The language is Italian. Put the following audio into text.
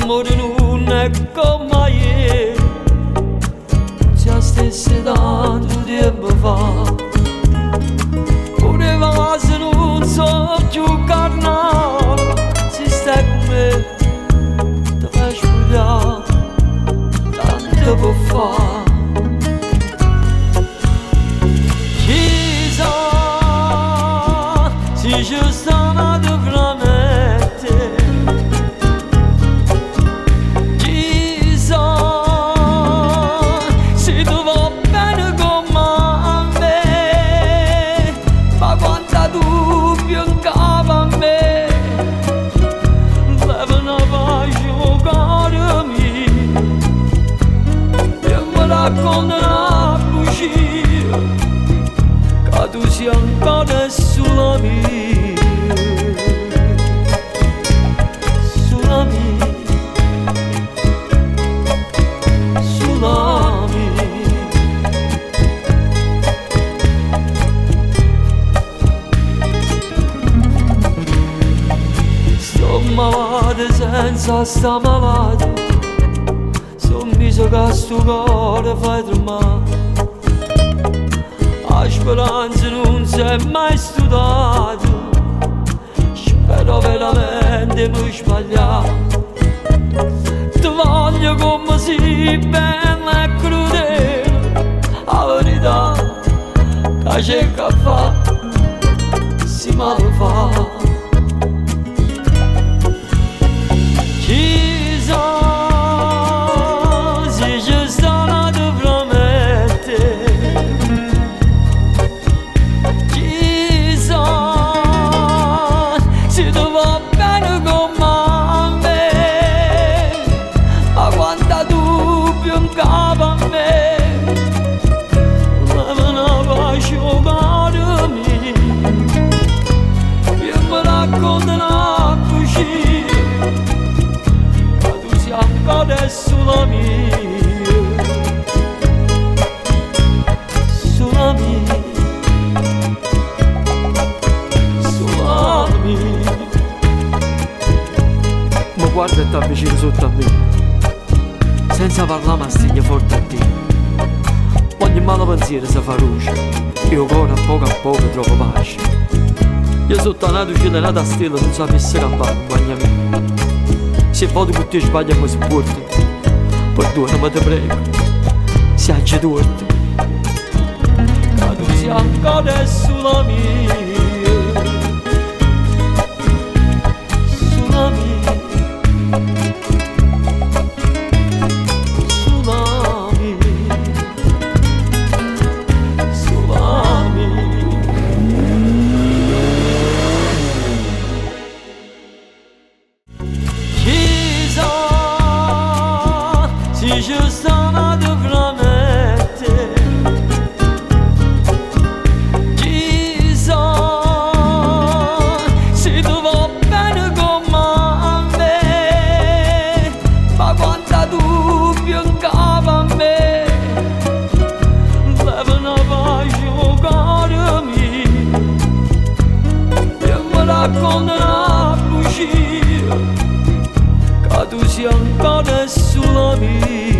l'amore non è come già stesse tanto tempo fa. Voleva se non so più carnale, se stai con me ti fai sbagliare, tanto può fare. Chissà se ci stanno veramente, chissà se tu va bene come me, ma quanta dubbio in capo a me, leva una pace cara mia, e mi racconta una bugia, che tu sia ancora sulla mia, sulla mia, sulla mia. Sto malata senza sta malata, son viso che sto cuore fai tremare. La speranza non si è mai studiata, spero veramente mi sbagliare. Ti voglio come sei bella e crudele, la verità che c'è che fa, si male fa. Chissà se ci stanno di promette, se tu va bene con me, ma quanta dubbio in capo a me, leva una pace cara mia, e mi racconta una bugia, che tu sia ancora sulla mia, sulla mia, sulla mia. Ma guarda e t'avvicini sotto a me, senza parlare ma stigna forte a te. Ogni malo pensiero si fa luce, io cuore a poco trovo pace. Io sotto la luce della nata stella non sapessi campare, compagna mia. Se poi che ti sbagliamo si porta, perdonami te prego, se hai torto, ma tu sia ancora sulla mia, sulla mia, sulla mia, sulla mia. Chissà se ci stanno di promette, chissà se tu va bene come me, ma quanta dubbio in capo a me, leva una pace cara mia, e mi racconta una bugia, che tu sia ancora sulla mia.